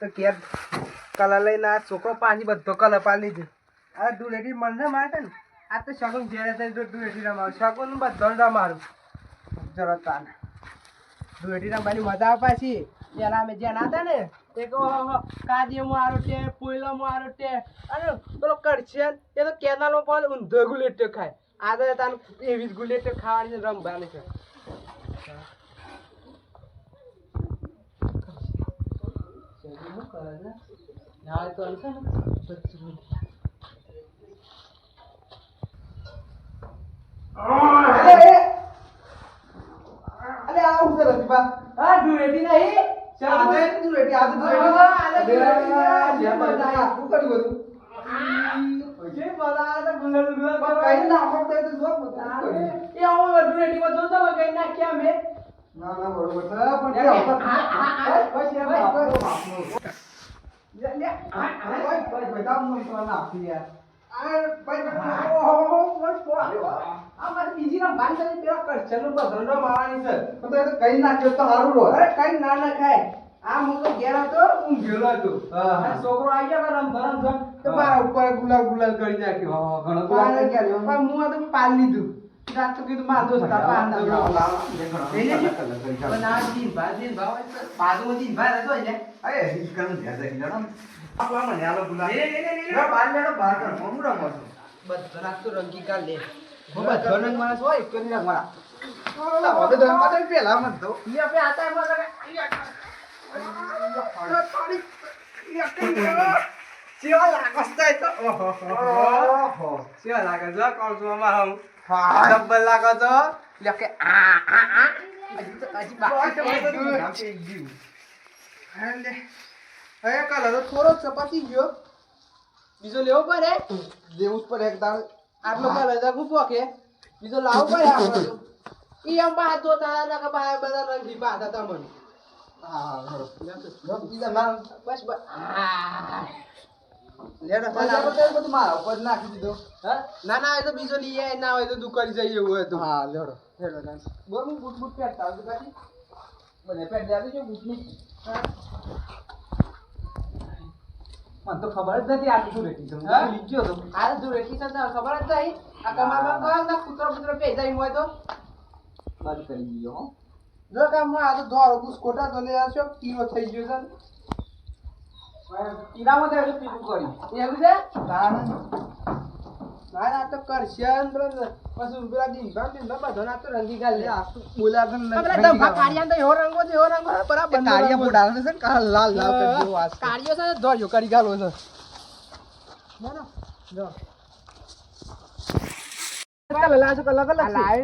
તો care colour લઈને આ છોકરો પાછી બધો કલર પાડી લીધો. આ ધૂળેટી મને મારે ને આ તો શગુન ઘેરે થઈ ધૂળેટી રમાવું શગુન બધો રમારું જરા તાને ધૂળેટી રમવાની મજા આવે પાછી. પેલા અમે જ્યાં હતા ને એક કાજીઓ મારો છે પોયલો મારો છે અને પેલો કરશે એ તો કેનાલો પણ ઊંધો ગુલેટ ખાય. આ તો તાને એવી જ ગુલેટ ખાવાની રમવાની છે. અરે આવું છે રતિબા. હા ધૂળેટી નહીં આજે ધૂળેટી આજે ધૂળેટી શું કર્યું બધું જે બધા તો ગુલર ગુલર કઈ નાખો તો જો એ આવો ધૂળેટીમાં જોતો કઈ નાખ્યા મે ના ના બરોબર છે પણ બસ યાર બાપનો લે લે ભાઈ દામ નો તો નાખી યાર આ ભાઈ ઓહો બસ આ મારી બીજી ના બાંધ કરી પેલા કર ચલો બસ ધંધો મારવાની છે તો એ તો કઈ નાખ્યો તો હારું રો. અરે કઈ ના ના ખાય આ હું તો ઘેર હતો હું ગેલો હતો. હા છોકરો આવી ગયો રમ ભરમ ભર તો મારા ઉપર ગુલાલ ગુલાલ કરી નાખ્યો. હા ઘણો ગુલાલ કરી નાખ્યો પણ હું આ તો પાલ લીધું રાત તો કીધું માર દોસ્ત તાપા આંદા લાવ એને બના દીન ભાવ બાજુમાંથી ભાઈ હતો એટલે અરે ઈ કરું ધ્યાન રાખી જાણો આપલા મને આલો ગુલાલ લે બાર લેડો બાર કર હું રમો છું બધો રાત તો રંગી કાલ લે હું બધો રંગ માણસ હોય કરી નાખ મારા હવે તો મારે પેલા મત દો લે આપણે આતા એમાં લગે પાણી ચેવા લાગસ્તા તો ઓહો ચેવા લાગે જો કોણ છું અમાર હું ડબલ લાગો તો લે કે આ હજી બાકી તો નામ છે એક જીવ હાલે હવે કલર તો થોડો ચપાતી ગયો બીજો લેવો પડે લેવું જ પડે એક દાળ આટલો કલર તો ગુપો કે બીજો લાવવો પડે આપણે તો ઈ આમ બા તો તારા કે બા બધા રંગી પાતા તમને હા હરો બીજા માર બસ બસ લેડો પાછા બધું મારા ઉપર નાખી દીધો. હા ના ના એ તો બીજો લઈ આય ના હોય તો દુકાન જઈએ એવું હતું. હા લેડો લેડો ના બોલ હું બૂટ બૂટ પહેરતા આવજો કાકી મને પહેર દે જો બૂટ ની. મને તો ખબર જ નથી આ શું રેટી છે. હું લીધો તો આ જો રેટી છે ખબર જ નહીં આ કમારમાં કોણ ના કૂતરો કૂતરો પેજાઈ હોય તો બંધ કરી દીયો હો જો કામમાં આ તો ધોરો બુસ્કોટા તો લે આશો કીલો થઈ ગયો છે. ઈરામાં તો એટલું પીવું કરી એવું છે ના તો કરશે પછી પેલા દિન બધો ના તો રંગી ગાલ લે બોલા કાળિયા તો એવો રંગો છે એવો રંગો બરાબર કાળિયા બોડાવે છે કાળ લાલ લાલ કરી દેવો આ કાળિયો છે ધોળિયો કરી ગાલો છે ના જો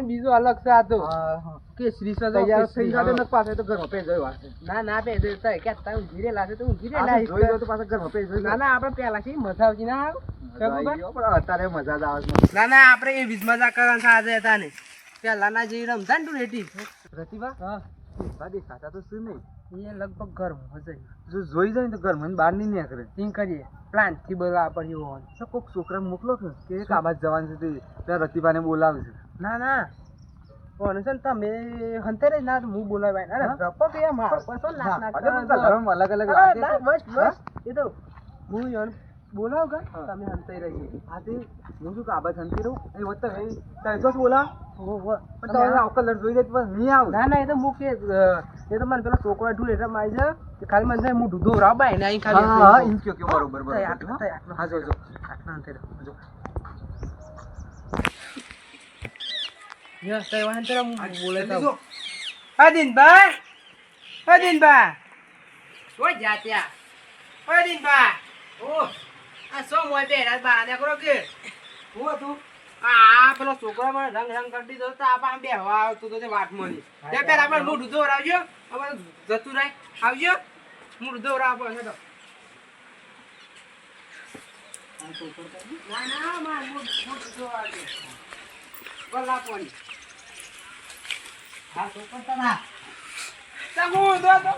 બીજો અલગ છે આ તો કેસરી છે પાસે તો ઘરમાં પેજો ના ના પેજો કે ઊંઘી રેલા છે તો ઊંઘી રેલા જોઈ તો પાછા ઘરમાં પેજો ના ના આપણે પેલા થી મજા આવતી ના અત્યારે મજા જ આવે ના ના આપણે એ બીજ મજા કરવાનું આજે હતા ને પેલા ના જે રમતા ને તું રેટી રતિબા હા દેખાતા તો શું નહીં એ લગભગ ઘરમાં હશે જો જોઈ જાય ને તો ઘરમાં બહાર નહીં નીકળે એમ કરીએ પ્લાન થી બોલવા પડ્યો હોય તો કોઈક છોકરા મોકલો કે એક આબાદ જવાનું છે ત્યાં રતિબાને બોલાવે છે. ના ના કોણ છે ને તમે હંતે રહી ના હું બોલાવાય અરે ગપ્પો કે માર પસો નાખ અલગ અલગ બસ બસ એ તો હું યાર બોલાવ કે તમે હંતે રહી આથી હું શું આબાદ હંતે રહું એ વત્તા હે તો બોલા પણ તમે આ કલર જોઈ જાય બસ નહીં આવ ના ના એ તો મુકે એ તો મને પેલા છોકરા ઢૂલ એટલે મારી છે કે ખાલી મને હું ઢૂધો રાબાય ને અહીં ખાલી હા ઇન કે બરોબર બરોબર હા જો જો આટલા અંતે જો યસ તઈ વાહન તરમ બોલે તો અદિનભાઈ ઓય જાત્યા અદિનભાઈ ઓ આ સો મોય બેરા બાને કરો કે હું તું આ પેલો છોકરો મને રંગ કરી દીધો તો આપા બેહવા આવતો તો વાત મળી તે પેલા આપણે મૂડ દોરાવજો હવે જતું રહે આવજો મૂડ દોરાવ પડે તો ના ના માર મૂડ દોરાવજો ગલા પડી હા તો પણ ના તમુ દો દો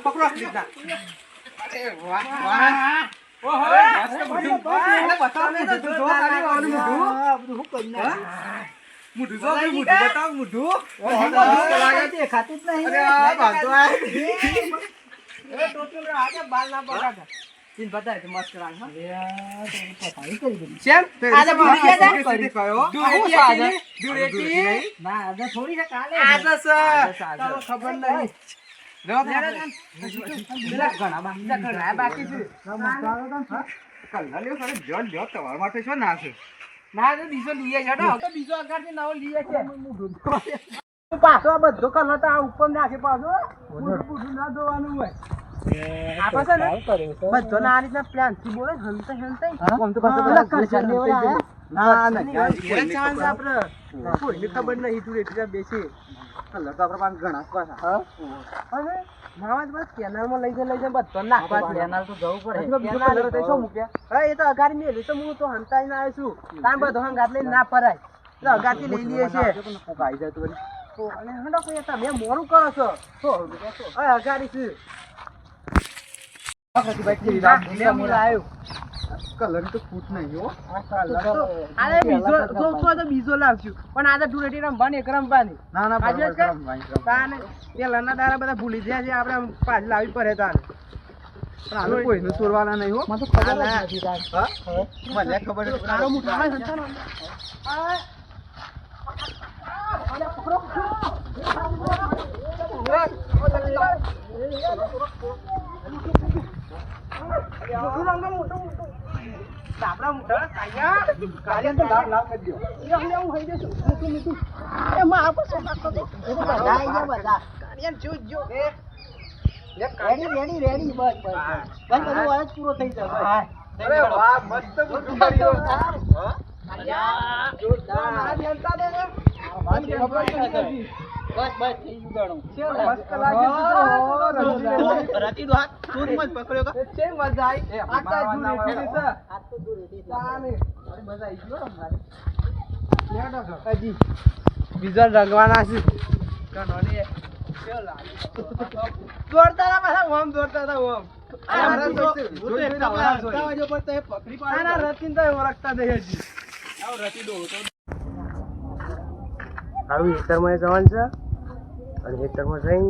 પકડો દીધા અરે વાહ વાહ દેખાતું જ નહીં. અરે બાંધો આ. એ ટોટલ આજે બાલ ના પકડ. તીન બતાય તો મસ્ત રાખ હા. પતાઈ કરી દે. કેમ? આજે ભૂલી ગયા તા? દુરેટી ના આજે થોડી છે કાલે. આજે તમને ખબર નહીં. ઘણા બાકી છે. કલ્લા લ્યો સર જોન જો તમાર માટે શું ના છે? ના તો બીજો લીએ છે તો બીજો આગળથી નવો લીએ છે. પાછો આ બધો કલર તો આ ઉપર નાખે પાછો. પૂછું ના જોવાનું હોય. આપા છે ને બધો ના આ રીતના પ્લાન થી બોલે હંતે હંતે કોમ તો પાછો પેલા ખર્ચા લેવા આયા. ના ના એ ચાન્સ આપણે કોઈને ખબર નહીં તું એટલે બેસી કલર તો આપણે પાસે ઘણા પાછા. હા હવે માવાજ બસ કેનાલમાં લઈ જાય બધો નાખવા કેનાલ તો જવું પડે. કેનાલ તો શું મૂક્યા? હા એ તો અગારી મેલી તો હું તો હંતાઈ ના આવ્યો છું. તાન બધો હંગાત લઈને ના ફરાય. તો અગારથી લઈ લઈએ છે. કોક આવી જાય તો વળી. તો અને હંડો કોઈ તમે મોરું કરો છો. તો હા અગારી છે. આખી બાઈક જેવી રાત લાવ્યો. કલર તો ફૂટ નહીં હો. અરે બીજો તો બીજો લાવશું પણ આજે ધૂળેટી રમવાની એક રમવાની. ના ના આજે તાને પેલાના દાડા બધા ભૂલી ગયા છે આપણે પાછી લાવી પડે તાને. પણ આનો કોઈનું ચોરવાના નહીં હો. મને તો ખબર નથી. હા મને ખબર છે. તારો મુઠો આવે સંતાનો. અરે પકડો. આપડા મોટા કાયા કાયા તો લાવ કરી દો. એ હું થઈ જશું મીઠું એમાં આપો શું નાખો તો બધા આયા બધા કાયા જો એ રેડી બસ બધું આજ પૂરો થઈ જશે. અરે વાહ મસ્ત મોટું કર્યો. હા કાયા જોરદાર આ જનતા દે ને વાત ખબર નથી. બસ થઈ ગયું મસ્ત લાગે છે. રાતી દો હાથ તું મત પકડ્યો કા છે મજા આવી. આટા દૂર એથી છે. આ તો દૂર એથી તાને મજા આવી ગયો અમારે. લેડો છો હજી બીજા રંગવાના છે. કનોની કેવો લાગે દોડતા પાછા ઓમ દોડતા હતા ઓમ. આ જો પર તે પકડી પાડે. ના રતીન તો ઓળખતા નહીં હજી. આવ રતી દો તો આવી હેક્ટરમાં જવાનું છે અને હેક્ટરમાં જઈને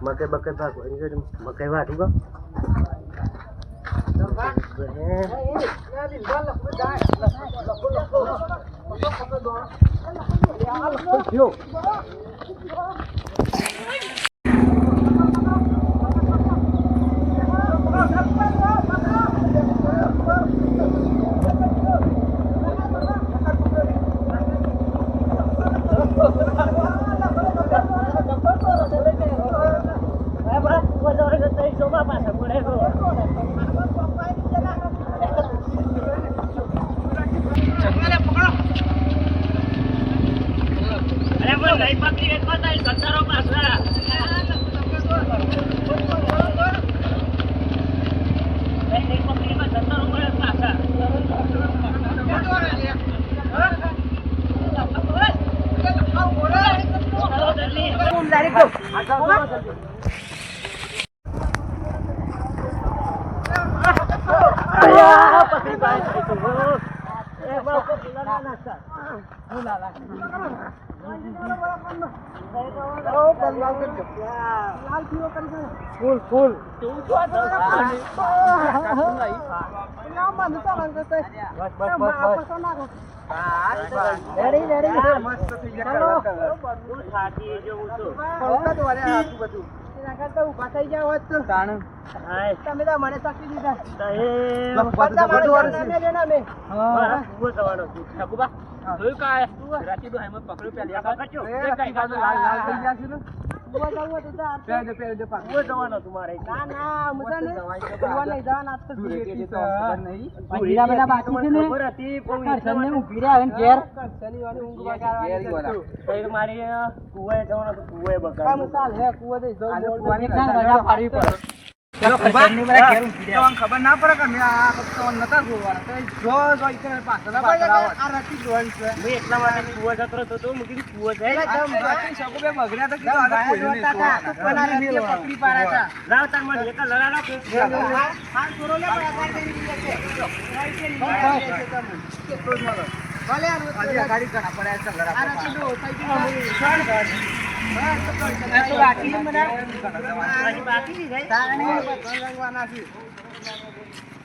મકઈ બકઈ ભાગવાની મકઈ વાઢું કા ફૂલ તમે તો મને સાક્ષી દીધા. ખબર ના પડે કે મેં આ વખતે નતા જોવાના જો પાછળ આ રતી જોવાનું છે મેં એટલા માટે કુવા જતો હતો તો મૂકી કુવા જાય બગડ્યા તો કીધું આગળ કોઈને નહીં જોવાના. પકડી પાડ્યા લાવ તાર મને એક લડાડો કે હા છોરો લે ભલે હજી આ ગાડી ઘણા પડ્યા છે લડા આ રતી દો થઈ ગયું બાકી રહી રંગવાના છે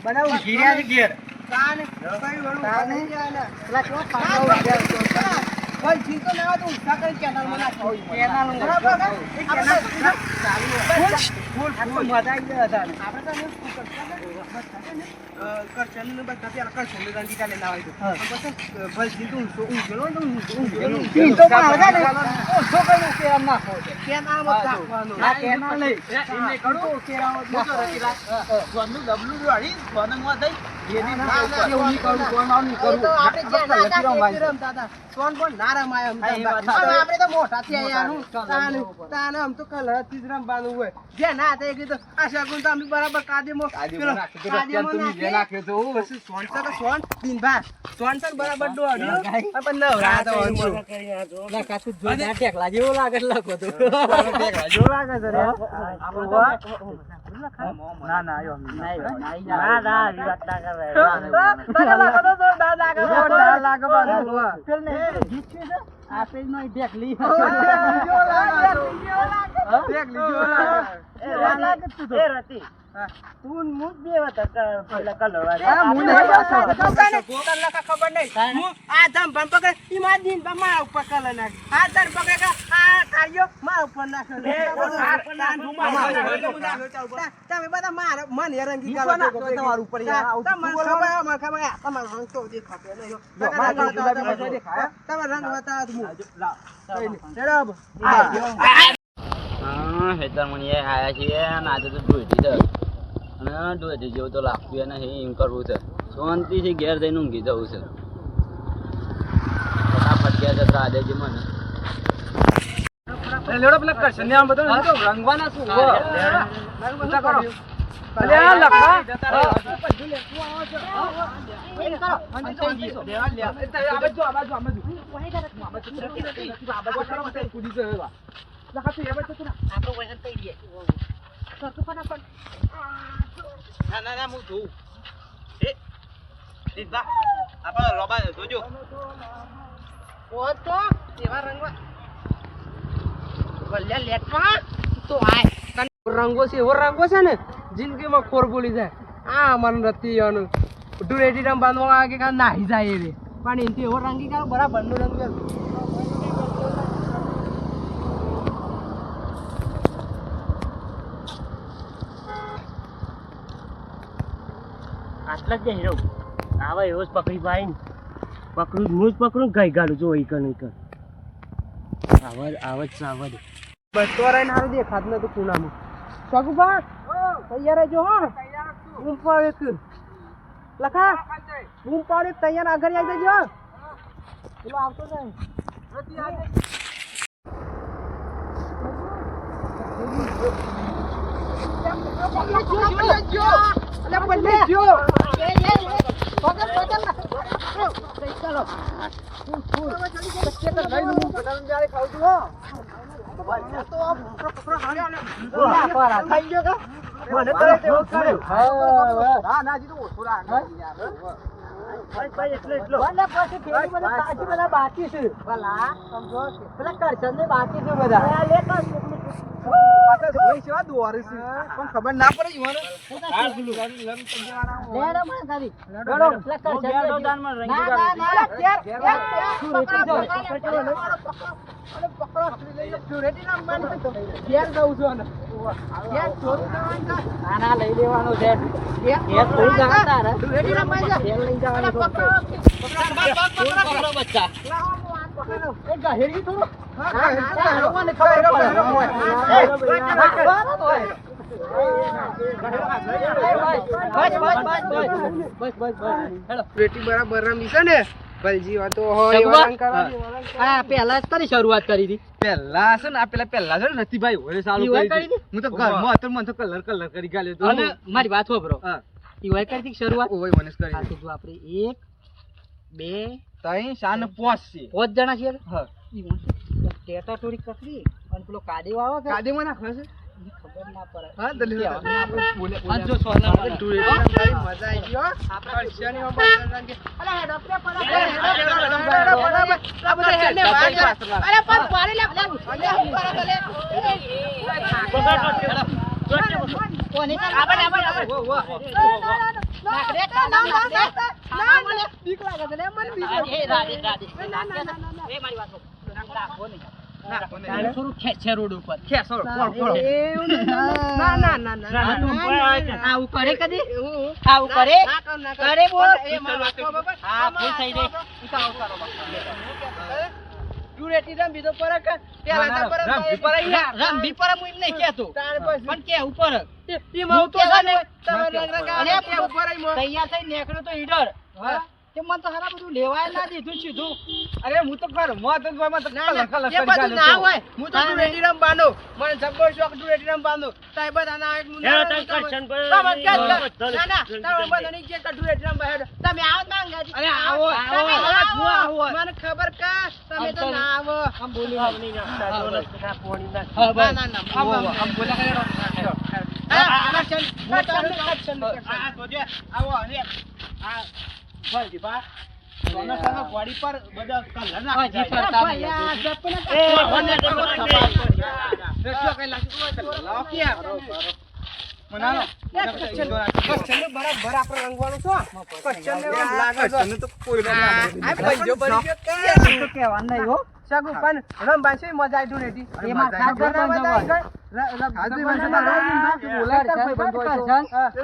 બનાવું ઘીર્યા છે ઘેર કાને કઈ વળું કાને પેલા કેવો ખાવા કોઈ જીતો ના તો ઉઠા કરી ચેનલ માં નાખો ચેનલ બરાબર ફૂલ મજા આવી ગયા હતા આપણે તો કરચન ને બધા પેલા કરચન ને રંગી ચાલે ના હોય તો બસ ભલ જીતો ઊંઘેલો તો જીતો પણ હજા ને ઓછો કઈ કેમ નાખો કેમ આમ નાખવાનો આ કેમ નહીં એને કડો કેરાઓ મોટો રચીલા સોનું ડબલું વાળી સોનું માં થઈ એની ના એવું નહીં કરું કોણ નહીં કરું આપણે જે ના દાદા સોન પણ ના રમાય આપણે તો મોટા થી આયાનું તાને આમ તો કલર થી જ રમવાનું હોય જે ના થાય કે તો આ શગુન તો અમે બરાબર કાદેમાં નાખ્યો તો પછી સોન તો સોન દિનભર સોન તો બરાબર દોડ્યો પણ નવરા તો ના કાચું જો ના ટેકલા જેવો લાગે લખો તો ટેકલા જેવો લાગે છે રે ના ના આયો ના ના વિવાદ ના કરે ના લાગે તો ના લાગે ના લાગે બાજુ ચલ ને જીત છે આ પેજ નો ટેકલી જો લાગે ટેકલી જો લાગે એ રતી તું મુજ દેવા ત પેલા કલવા આ મુ નહીં લખા ખબર નહીં હું આ ધમ ભમ પકડ ઈ માં દીન બમા ઉપર કલ નાખ આ ધર પકડ આ કાર્યો માં ઉપર નાખ તમે બધા માર મન હેરંગી કાલો તમાર ઉપર યાર તમાર ખબર તમાર રંગ તો દેખાતો નહીં તમાર રંગ બતા હું ચડબ હા હેતર મને આયા છીએ અને આજે તો દોઢી છે અને દોઢી જેવું તો લાગતું નહીં એમ કરવું છે શાંતિથી ઘેર જઈને ઊંઘી જવું છે ફટાફટ ઘેર જતા આજે મને લેડો પેલા કરશન ને આમ બધું તો રંગવાના શું હો રંગવાના કરો અલે આ લખા રંગો છે એવો રંગો છે ને જિંદગીમાં ખોર બોલી જાય આ મન નથી ડુરેટી રંગ બાંધવા આવે કે નાહી જાય રે પણ એનથી એવો રંગી કાઢો બરાબર નો રંગ આટલા જ હીરો આવા એવો જ પકડી પાઈ પકડું હું જ પકડું ગઈ ગાડું જો ઈ કણ આવજ બસો રહીને હારું દેખાત નતું પૂનામાં સગુભા તૈયાર જો હો બૂમ પાડ એક લખા બૂમ પાડ એક તૈયાર આગળ આવી જજો પેલો આવતો જાય બાકી છે પેલા કરશન ને બાકી છે બધા ખબર ના પડે લઈ લેવાનું છે બરાબર રમી છે ને ભલજી વાતો હોય સગવા? વળાંક કરવાની, વળાંક કરવાની. આ પહેલા જ તારી શરૂઆત કરી હતી પેલા છે ને આ પેલા છે ને રતિભાઈ ઓરે ચાલુ ઈ હોય કરી કરી હતી. હું તો ઘરમાં હતો ને મને તો કલર કરી ગાલ્યો તો અને મારી વાત સાંભળો હા ઈ હોય કરી હતી શરૂઆત ઓય મને કરી આ તો જો આપણે 1 2 તઈ શાન પોસ છે 5 જણા છીએ હા ઈ વાંચો. ટેટા થોડી કકરી અને પેલો કાદેવ આવે કે કાદીમાં નાખો છે ઈ ખબર ના પડે હા દલી બોલે આ જો સોના આપણે વાળા. તારી મજા આવી ગયો આપણે શનિવાર બાદ કે અલા હેડ અપરે પડે આ બધા હેડને વાગે અરે પણ પાડી લે કોને આપણે વો વો નાખ દે નાખ દે બીક લાગે છે લે મને બીક લાગે એ રાડે એ મારી વાત નાખો નહીં તારે થોડું ખેંચે રોડ ઉપર ખેસો ફોડ ફોડ ના આવું કરે કદી આવું કરે કરે બોલ હા ભૂલ થઈ ગઈ ડુરેટી રમ બીજો પરક પેલા તો રંભી પર હું એમ નહીં કહેતો પણ કે ઉપર ઈ મો તો છે ને તમે અને રંગ ઉપર આઈ મો તૈયાર થઈ નીકળ્યો તો ઈડર કે મને તો હારા બધું લેવાય ના દીધું સીધું અરે હું તો ઘર માં તો માં તો કલર એ બધું ના હોય હું તો ડુરેટી રમ બાંધો મને જબર શોખ ડુરેટી રમ બાંધો તાઈ બધા ના એક મુંડા ના ના તમે બધા ની કે ડુરેટી રમ બાંધો તમે આવો માંગાજી અરે આવો તમે આવો આવો મને ખબર કા તમે તો ના આવો આમ બોલી ના આમ બોલા કરે આવો અને આ ભાઈ બા સોના સોના બોડી પર બધા કલર ના હજી ફરતા નહીં રેસો કઈ લાવ કે મનાલો કચ્છને બરાબર આપણે રંગવાનું છો કચ્છને લાગે છે તો કોઈ ના આ પંજો ભરી ગયો કે તો કહેવાનું નહીં હો સગુ પણ રમ બાંશે મજા આવી ડુરેટી એમાં ખાસ મજા પણ આવી જવાય. હાજી કરશન, મને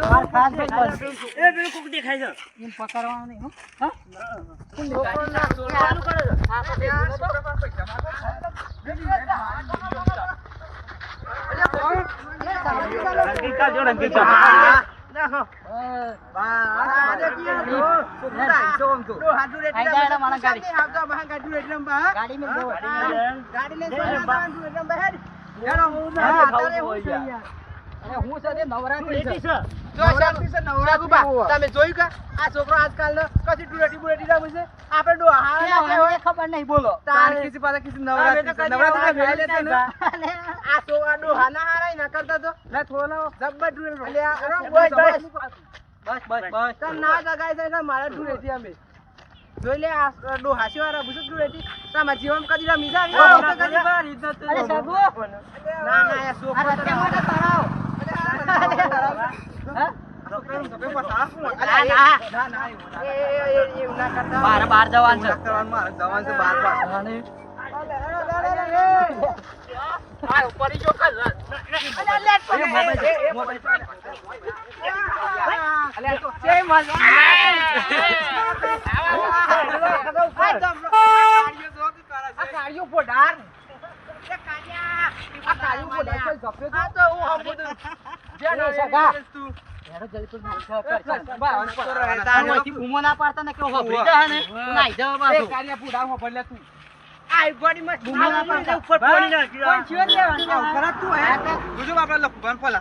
માર ખાસ ભાઈ એમ પકડવાનું નહીં હો હા ગાડી મેં જવો અરે હું સાથે નવરાત્રી છે તમે જોયું કે આ છોકરો આજકાલ કશી ડુરેટી બુરેટી રમે છે આપણે ડોહા મને ખબર નહીં બોલો તાર કિસી પાસે કિસી નવરાત્રી આ તો આ ડોહા ના હારાય ના કરતા તો ના થોડો જબ્બર ડુરેટી બસ તો ના જગાય છે એટલે મારા ડુરેટી અમે જોઈ લે આ ડોહા શિવારા બુસુ ડુરેટી તમારા જીવન કદી રમી જા અરે સગુ ના ના આ આ છોકરો રસ્તે માટે તરાવ હા બાર જવાન છે બૂમો ના પાડતા ને કેવો હભરી જાય ને નાઈ જવા પાછું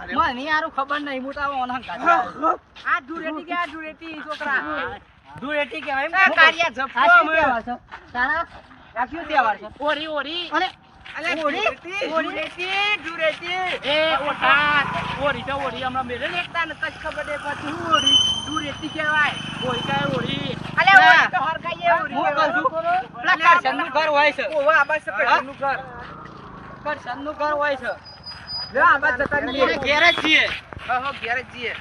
મને યાર ખબર નહીં મોટા આ ડુરેટી કે આ ડુરેટી છોકરા ધૂળેટી કહેવાય આ કારિયા ઝપકો તારા રાખ્યું તહેવાર છે ઓરી ઓરી અને અલે ડુરેટી ડુરેટી ડુરેટી એ ઓરી તો ઓરી હમણાં મેરે ને એકતા ને કચ ખબર દે પછી ઓરી ડુરેટી કહેવાય ઓરી કાય ઓરી અલે ઓરી તો હર કાય ઓરી હું કહું છું પેલા કરશનનું ઘર હોય છે ઓવા આ બસ કરશનનું ઘર કરશનનું ઘર હોય છે લે આ બસ જતા એ ઘેર જ છીએ હા ઘેર જ છીએ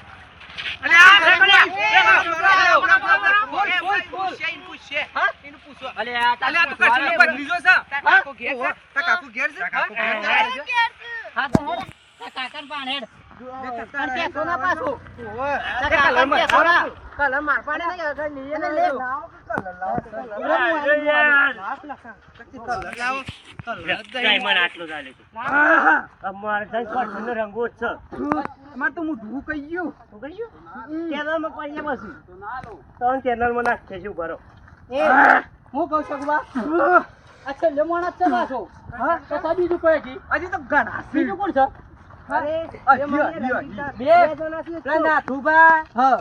અલે આ અલે આ તો કરશનનું બદલી જો છે કાકો ઘેર છે કાકો ઘેર છે હા તો હેડ કાકાને પાણ હેડ અને કે સોના પાછું કાકાને કે સોના કલર માર પાડે નહીં આગળ નહીં એને લે અમાર તો હું ઢૂ કહી ગયું હું કહું છું બા અચ્છા લેમોણા છે પાછો હા તો સાબી જો કોઈ કી હજી તો ઘણા બીજું કોણ છે અરે બે જણા છે ના થુબા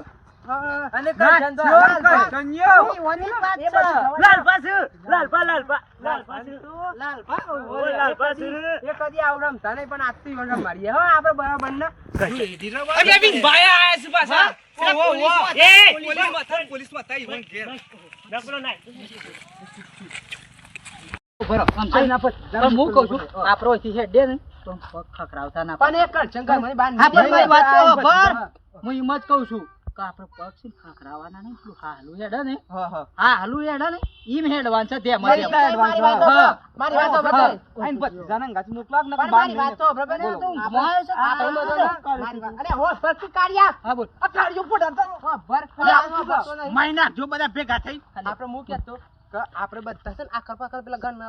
અને કન્યો ઓની વાત છે લાલપા એ કદી આવડમ તને પણ આતી વંગમ મારી હો આપણે બરાબર ના અબે બિન ભાઈ આયા છે પાછા પોલીસ માં થઈ વન ઘેર ડબરો નાઈ બરો પણ હું કહું છું આપણો થી હેડ દે ને તો પગ ખખરાવતા ના પણ એક શંકર મને બાન હા પણ મારી વાત તો પર હું એમ જ કહું છું કે આપણે પગ છે ખખરાવાના નહીં પેલું હાલું હેડ ને હા હાલું હેડ ને ઈમ હેડવાન છે તે મારી વાત તો બતાય આઈન બત જાનન ગાચ મોકલાક ન મારી વાત તો બરાબર ને તું મોય છે મારી વાત અરે હો પરથી કાઢ્યા હા બોલ આ કાઢ્યો પોડા હા ભર મહિના જો બધા ભેગા થઈ આપણે હું કહેતો કે આપણે બધા છે ને આ કરપા કર પેલા ગન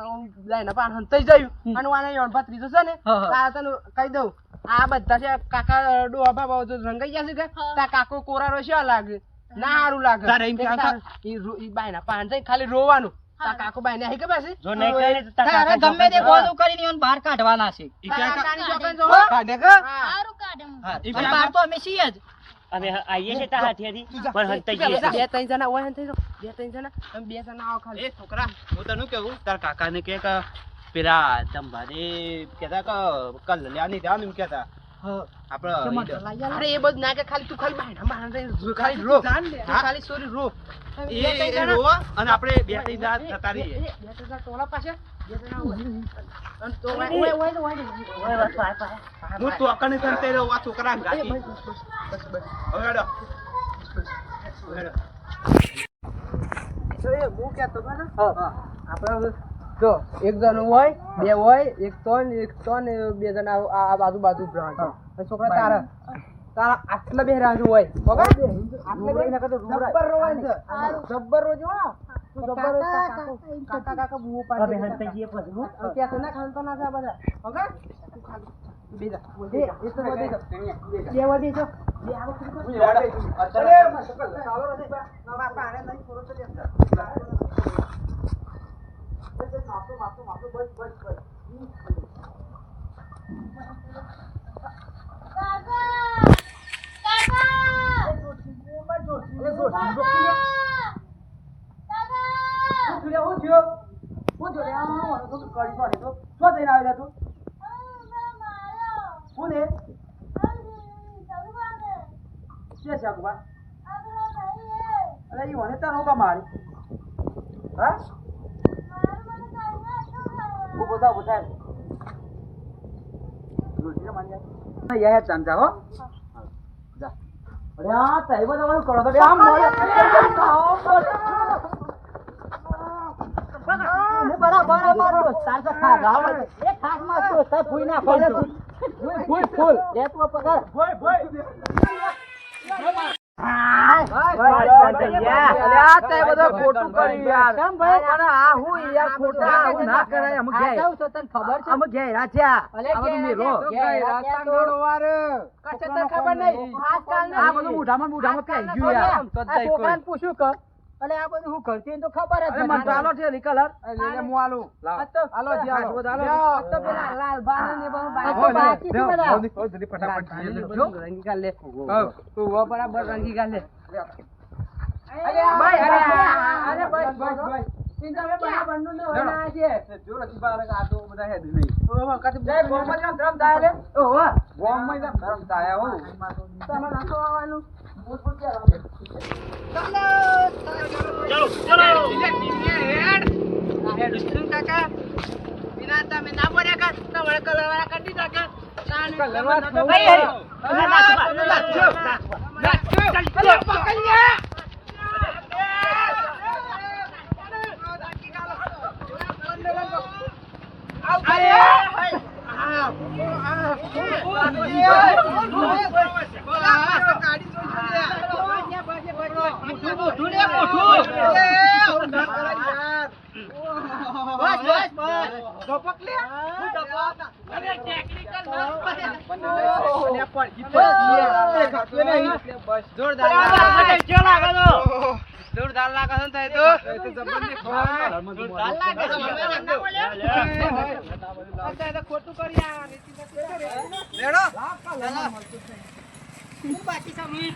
લાઈન પાણ હંતઈ જયું અને વાને યોન પાત્રીજો છે ને આ તને કહી દઉં આ બધા છે કાકા ડોહા બાબા જો રંગાઈ ગયા છે કે તા કાકો કોરારો છે લાગે ના હારું લાગે તારે એમ ઈ બાયના પાણ જઈ ખાલી રોવાનું તા કાકો બાયને હઈ કે પાછી જો નહીં કરે તો તા કાકા ગમે તે ગોલું કરીને ઈવન બહાર કાઢવાના છે ઈ કાકાની જોકન જો કાઢે કે હારું કાઢે હા ઈ બહાર તો અમે છીએ જ અમે આઈએ છે તા હાથેથી પણ હંતઈ ગયા બે ત્રણ જણા ઓય હંતઈ જો બે ત્રણ જણા અમે બે જણા આવ ખાલી એ છોકરા હું તને કહું તાર કાકાને કે પેલા દંભાને કહેતા કે કલ્યાણી ધ્યાન એમ કહેતા આપણે અરે એ બધું ના કે ખાલી તું ખાલી બહાર ખાલી રો ખાલી સોરી રો એ રો અને આપણે બે ત્રણ જાત થતા રહીએ બે ત્રણ ટોલા પાસે બે ત્રણ અને તો ઓય હું તો અકણે સંતે રો આ છોકરા ગાતી બસ હવે હેડો એ હું કહેતો ને હા આપણે જો એક જણ હોય બે હોય એક ત્રણ બે જણા આ બાજુ બ્રાન્ચ છોકરા તારા આટલા બે રાજુ હોય બરાબર આટલા બે નકર તો જબ્બર રોવાન છે જબ્બર રોજો તું જબ્બર કાકા બુઓ પાડે હવે હંતઈ ગયે પછી હું કે તો ના ખાનતો ના છે બધા ઓકે તું ખાલી બેજા એ તો વધે છે બે વધે છે બે આવો અરે ચાલો રે બાપા આને નહીં થોડો ચલે માફો બસ સમજા હો અરે આ તઈ બધા કરો તો આમ મોડે બરાબર સાચા ખા ગાવ એક ખાસ માં તો સા ફૂઈ ના ફોન ફૂલ એ તો પકડ ભોય પૂછ્યું કર અને આ બધું હું કરતી તો ખબર જ મને ચાલો છે નીકળ એટલે હું આલું હાલો જી હાલો તો પેલા લાલ બાને ને બહુ બાકી છે બધા જલ્દી ફટાફટ રંગી કાઢ લે તું વો બરાબર રંગી કાઢ લે અરે ભાઈ અરે બસ ચિંતા મે બરાબર નું ન હોના છે જો રતી બાર આ તો બધા હે નહીં તો વખત જય ગોમમાં જામ ધરમ થાય લે ઓહો ગોમમાં જામ ધરમ થાય હો તમે નાખો આવવાનું કાકા બિના તમે ના પડ્યા કા તમારે કલર વાળા કરી દીધા કા જોરદાર લાગે છે ને તો જોરદાર લાગે છે તો ખોટું કરી આ લેડો હું બાકી સમી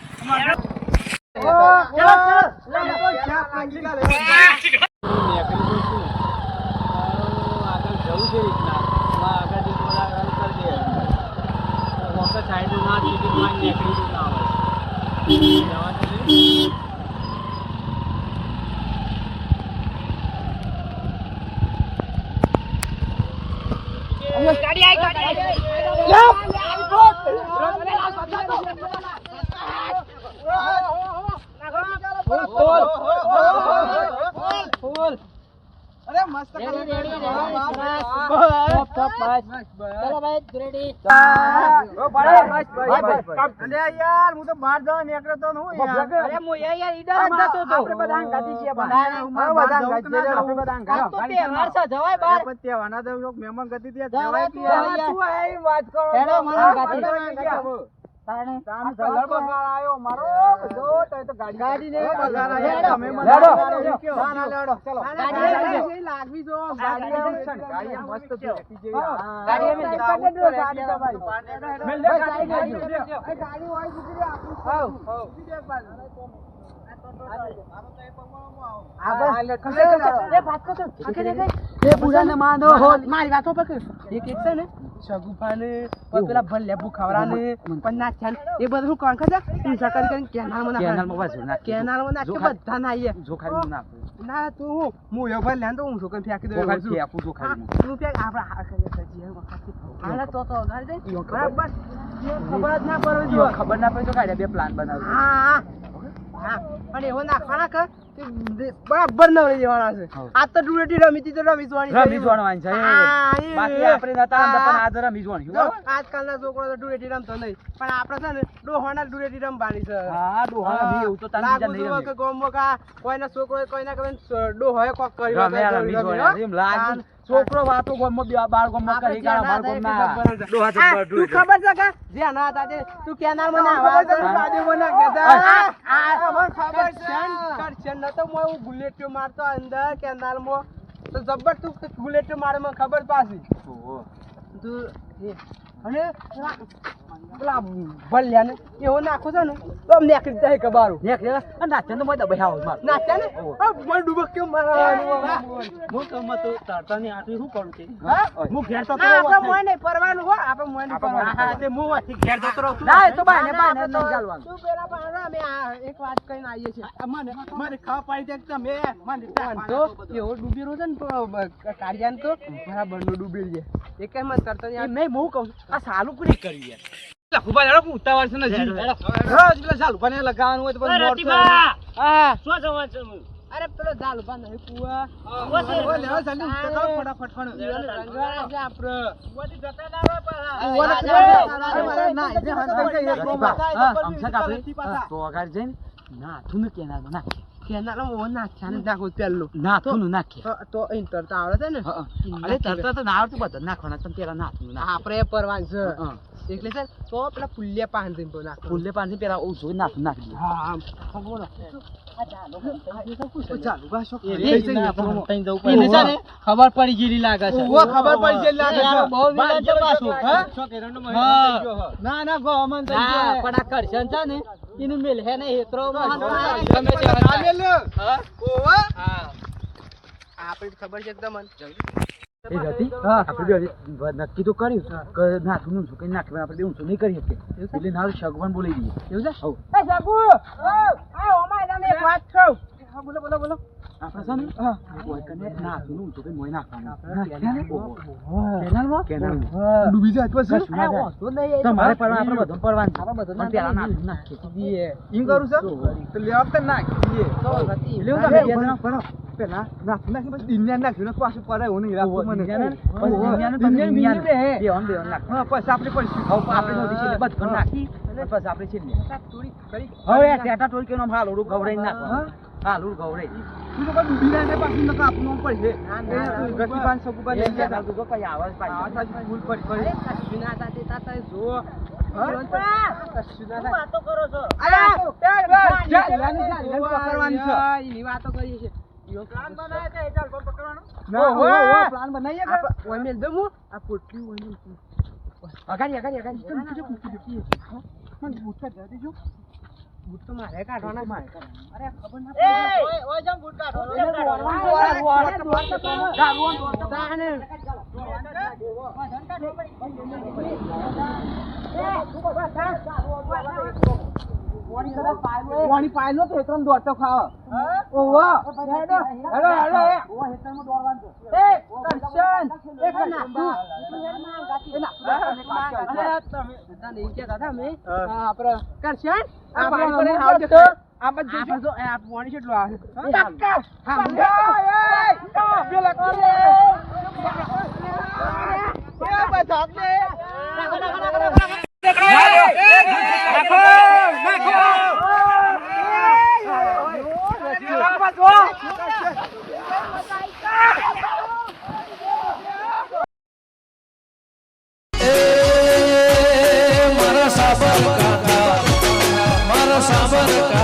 અરે મસ્ત યાર હું તો બહાર જવા નીકળ્યો તો હું યાર અરે હું યાર ઈડર જતો તો આપણે બધા ગાડી છે બધા તહેવાર છે જવાય બહાર તહેવાર ના તો મહેમાન ગતિ ત્યાં જવાય કે યાર શું આ વાત કરો હેડો મને ગાડી તાણે સગળ બગાર આયો મારો બધો તો ગાડી ને બગાર આયો તમે મને લેડો ના લેડો ચલો ગાડી લાગવી જો ગાડી મસ્ત છે ગાડી મે ગાડી તો ભાઈ મેલ દે ગાડી હોય ગુજરી આવ એક બાર મારી વાતો પકડ એક છે ને સગુફાને પેલા ભલ લેબુ ખવરાને પણ ના થયા એ બધું કોણ ખબર ઊંચા કરી કેનાલમાં નાખે બધા નાઈએ ના તું હું એ ભલ લેન તો હું છોકન ફેંકી દઉં તું ફેંક આપડા તો બરાબર ખબર જ ના પડવી જોઈએ ખબર ના પડે તો કાઢ્યા બે પ્લાન બનાવ હા અને એવો નાખવાના કર બરાબર નવરી દેવાના છે આ તો ડુરેટી રમીતી તો રમીવાની છે બાકી આપણે નતા પણ આજ રમીવાની આજકાલના છોકરો તો ડુરેટી રમતો નહીં પણ આપણે છે ને ડોહાના ડુરેટી રમવાની છે હા ડોહાના નહીં એવું તો તને બીજા નહીં રમે કે ગોમો કા કોઈના છોકરો કોઈના કઈ ડોહોય કોક કરી રમે એમ લાગે છોકરો વાતો ગોમો બાર ગોમો કરી ગાળા બાર ગોમના ડોહા જબર તું ખબર છે કે જે ના હતા તે તું કેનાલ માં ના આવા બાજુ બના કેતા આ મને ખબર છે ન તો હું બુલેટ મારતો અંદર કેનાલ માં તો જબર તું બુલેટ મારે મને ખબર પાછી તું અને પેલા ભલ્યા ને એવો નાખો છે ને તો આમ નેકળી જાય કે બારું નેકળી નાચે તો મને દબાઈ આવો માર નાચે ને મને ડૂબક કેમ મારવાનું હું તો મત તારતાની આટલી શું કરું કે હું ઘેર તો આપણે મોય નહીં પરવાનું હો આપણે મોય નહીં પરવાનું હા તે હું વાથી ઘેર તો રહું ના એ તો બાને નહીં ચાલવાનું તું પેલા બાને અમે એક વાત કહીને આવીએ છે મને ખાવા પાડી દે તમે મને તો એવો ડૂબી રહ્યો છે ને તો કાઢ્યા ને તો બરાબર નો ડૂબી જાય એક મત કરતા નહીં હું કહું આ સાલું કરી કરી યાર લખુબા લેડો ઉતાવળ છે ને જી રોજ પેલા સાલુબા ને લગાવવાનું હોય તો પછી મોડ હા શું જવા છે અરે પેલો સાલુબા નહીં કુવા ઓ લેડો જલ્દી ફટાફટ ફણ રંગવાળા છે આપણે ઓટી જતા ના હોય પણ ના જે હંત થઈ જાય તો હમસા કાપે તો આગળ જઈને ના તું કેનાલ માં નાખ કેનાલ માં નાખ્યા ને નાખો પેલો નાથું નાખે તો ઇન તરતા આવડે છે ને અરે તરતા તો ના આવડતું બધા નાખવાના તમે પેલા નાથું નાખ આપણે પરવાન છે એટલે સર તો પેલા પુલ્યા પાંધી પર નાખ પુલ્યા પાંધી પેલા ઓ જો નાથું નાખી હા બોલો ખબર પડી ગયેલી લાગે છે ખબર પડી ગયેલી લાગે છે બહુ વિલાન છે પાછું ના ના ગો અમન થઈ ગયો પણ આ કરશન છે ને ઇને મેલ હે ને હેત્રો તમે જે મેલ હા ઓવા હા આપણે ખબર છે એકદમ એ હતી આપણે નક્કી તો કર્યું કે નાથું નું કઈ નાખવા આપણે ઊંચું નહીં કરી શકીએ એટલે નારું શગવાન બોલી દઈએ એવું છે હો એ શગુ આ ઓમાય તમે એક વાત કહું હા બોલો બોલો બોલો આપણે છે ને કોઈ કને નાથું નું ઊંચું કઈ મોય નાખવાનું કેનાલમાં ડૂબી જાય પછી તમારે પણ આપણે બધું પડવાનું છે બધું પેલા નાથું નાખી દઈએ ઈમ કરું છે તો લેવા તો નાખી દઈએ તો લેવું તો પેલા નાખી નાખી પછી દિન્યા નાખ્યું પાછું પડે એવું નહીં રાખવું મને પછી આપણે પછી આપણે બધું નાખી પછી આપણે છે હવે ટેટા ટોલ કે નામ હાલોડું ગવડાઈ નાખો હાલોડું ગવડાઈ તું તો બધું બિરાને પાછું નકા આપનું પડે ગતિ પાન સબુ પાન લઈ ગયા તો કઈ આવાજ પાડી ફૂલ પડી કશુના તાતે તાતા જો વાતો કરો છો અરે પકડવાની છે એની વાતો કરીએ છે પ્લાન બનાવ્યા છે ચાલ પકડવાનો ના હોય પ્લાન બનાવીએ કે ઓય મેલ દઉં હું આ પોટલી ઓય મેલ અગાડી મને બૂટ કાઢ દેજો બૂટ તો મારે કાઢવાના મારે અરે ખબર ના ઓય જમ બૂટ કાઢો પાણી પાયલો તો એકદમ દોડતો ખાવ ઓહો હેડો ઓહો હેતરમાં દોડવાનું છે કરશન એક નાખું મારા સાબર કાકા